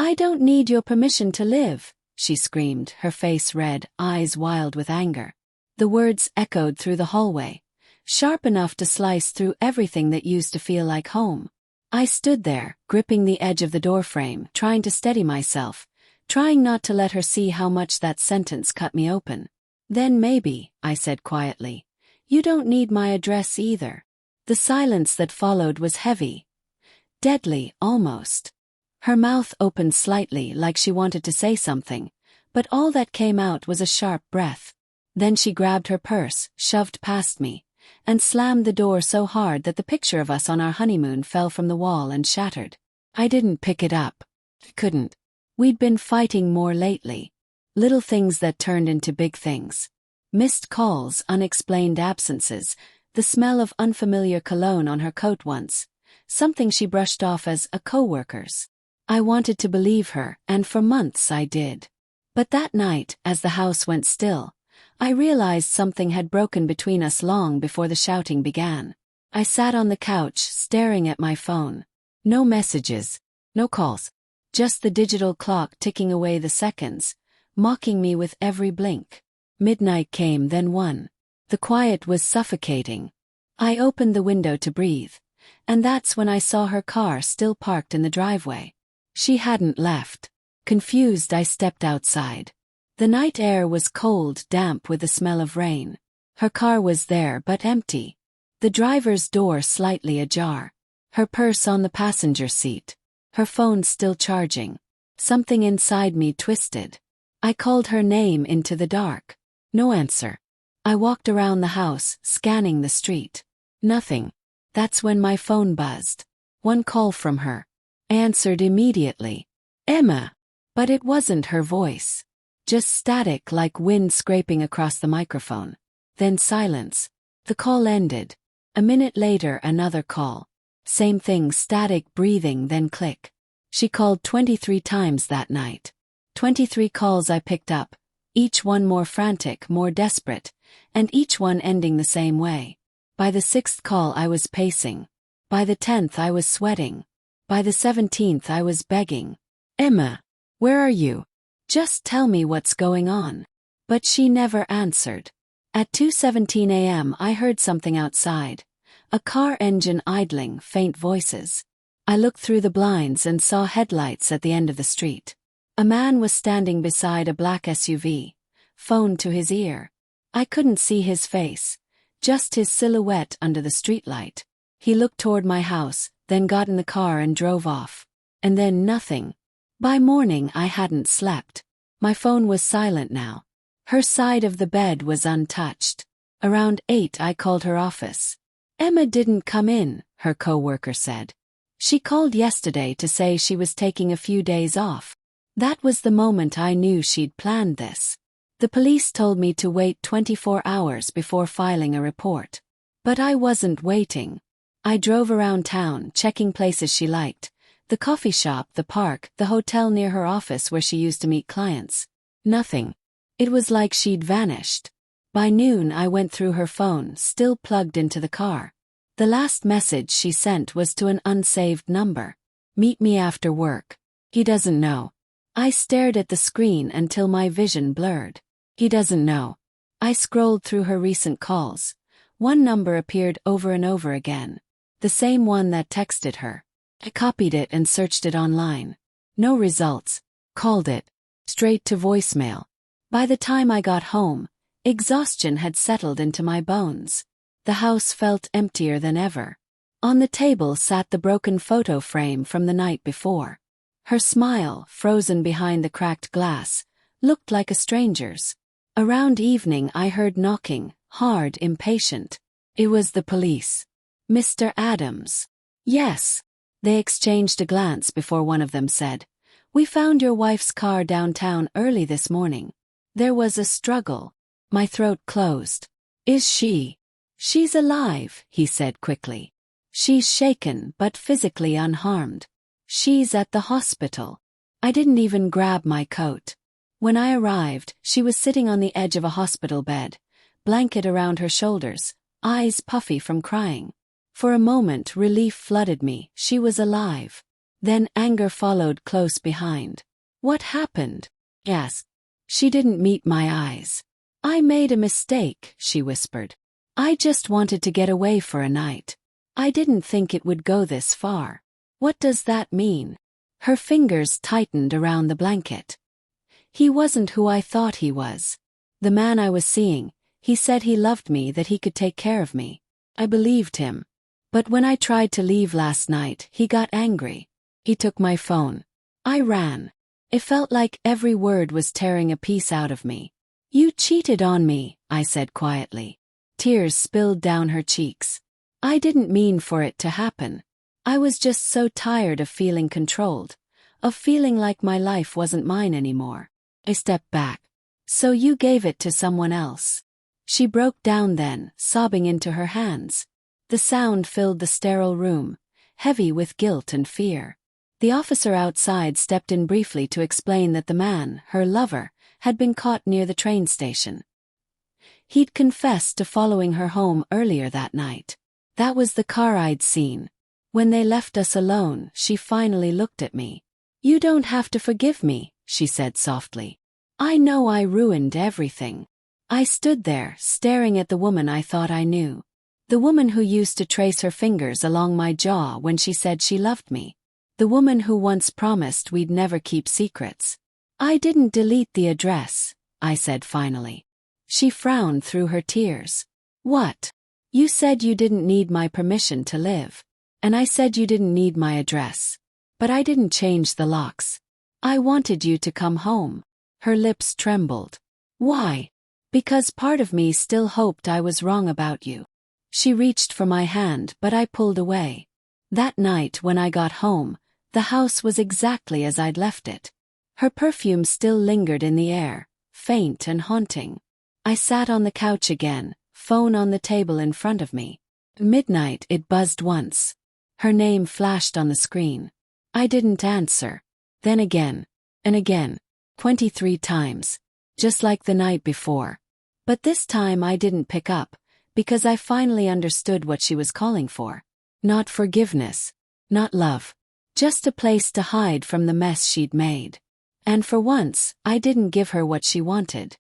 I don't need your permission to live, she screamed, her face red, eyes wild with anger. The words echoed through the hallway, sharp enough to slice through everything that used to feel like home. I stood there, gripping the edge of the doorframe, trying to steady myself, trying not to let her see how much that sentence cut me open. Then maybe, I said quietly, you don't need my address either. The silence that followed was heavy. Deadly, almost. Her mouth opened slightly like she wanted to say something, but all that came out was a sharp breath. Then she grabbed her purse, shoved past me, and slammed the door so hard that the picture of us on our honeymoon fell from the wall and shattered. I didn't pick it up. Couldn't. We'd been fighting more lately. Little things that turned into big things. Missed calls, unexplained absences, the smell of unfamiliar cologne on her coat once, something she brushed off as a coworker's. I wanted to believe her, and for months I did. But that night, as the house went still, I realized something had broken between us long before the shouting began. I sat on the couch, staring at my phone. No messages, no calls, just the digital clock ticking away the seconds, mocking me with every blink. Midnight came, then 1. The quiet was suffocating. I opened the window to breathe, and that's when I saw her car still parked in the driveway. She hadn't left. Confused, I stepped outside. The night air was cold, damp with the smell of rain. Her car was there but empty. The driver's door slightly ajar. Her purse on the passenger seat. Her phone still charging. Something inside me twisted. I called her name into the dark. No answer. I walked around the house, scanning the street. Nothing. That's when my phone buzzed. One call from her. I answered immediately. Emma. But it wasn't her voice. Just static like wind scraping across the microphone. Then silence. The call ended. A minute later, another call. Same thing, static breathing, then click. She called 23 times that night. 23 calls I picked up, each one more frantic, more desperate, and each one ending the same way. By the 6th call I was pacing. By the 10th I was sweating. By the 17th I was begging. Emma, where are you? Just tell me what's going on. But she never answered. At 2:17 a.m. I heard something outside. A car engine idling, faint voices. I looked through the blinds and saw headlights at the end of the street. A man was standing beside a black SUV, phone to his ear. I couldn't see his face, just his silhouette under the streetlight. He looked toward my house, then got in the car and drove off. And then nothing. By morning I hadn't slept. My phone was silent now. Her side of the bed was untouched. Around 8 I called her office. Emma didn't come in, her coworker said. She called yesterday to say she was taking a few days off. That was the moment I knew she'd planned this. The police told me to wait 24 hours before filing a report. But I wasn't waiting. I drove around town, checking places she liked. The coffee shop, the park, the hotel near her office where she used to meet clients. Nothing. It was like she'd vanished. By noon I went through her phone, still plugged into the car. The last message she sent was to an unsaved number. Meet me after work. He doesn't know. I stared at the screen until my vision blurred. He doesn't know. I scrolled through her recent calls. One number appeared over and over again. The same one that texted her. I copied it and searched it online. No results. Called it. Straight to voicemail. By the time I got home, exhaustion had settled into my bones. The house felt emptier than ever. On the table sat the broken photo frame from the night before. Her smile, frozen behind the cracked glass, looked like a stranger's. Around evening I heard knocking, hard, impatient. It was the police. Mr. Adams. Yes. They exchanged a glance before one of them said, "We found your wife's car downtown early this morning." There was a struggle. My throat closed. Is she? She's alive, he said quickly. She's shaken but physically unharmed. She's at the hospital. I didn't even grab my coat. When I arrived, she was sitting on the edge of a hospital bed, blanket around her shoulders, eyes puffy from crying. For a moment relief flooded me. She was alive. Then anger followed close behind. What happened? I asked. She didn't meet my eyes. I made a mistake, she whispered. I just wanted to get away for a night. I didn't think it would go this far. What does that mean? Her fingers tightened around the blanket. He wasn't who I thought he was. The man I was seeing, he said he loved me, that he could take care of me. I believed him. But when I tried to leave last night, he got angry. He took my phone. I ran. It felt like every word was tearing a piece out of me. You cheated on me, I said quietly. Tears spilled down her cheeks. I didn't mean for it to happen. I was just so tired of feeling controlled, of feeling like my life wasn't mine anymore. I stepped back. So you gave it to someone else. She broke down then, sobbing into her hands. The sound filled the sterile room, heavy with guilt and fear. The officer outside stepped in briefly to explain that the man, her lover, had been caught near the train station. He'd confessed to following her home earlier that night. That was the car I'd seen. When they left us alone, she finally looked at me. You don't have to forgive me, she said softly. I know I ruined everything. I stood there, staring at the woman I thought I knew. The woman who used to trace her fingers along my jaw when she said she loved me. The woman who once promised we'd never keep secrets. I didn't delete the address, I said finally. She frowned through her tears. What? You said you didn't need my permission to live. And I said you didn't need my address. But I didn't change the locks. I wanted you to come home. Her lips trembled. Why? Because part of me still hoped I was wrong about you. She reached for my hand, but I pulled away. That night when I got home, the house was exactly as I'd left it. Her perfume still lingered in the air, faint and haunting. I sat on the couch again, phone on the table in front of me. Midnight, it buzzed once. Her name flashed on the screen. I didn't answer. Then again. And again. 23 times. Just like the night before. But this time I didn't pick up, because I finally understood what she was calling for. Not forgiveness. Not love. Just a place to hide from the mess she'd made. And for once, I didn't give her what she wanted.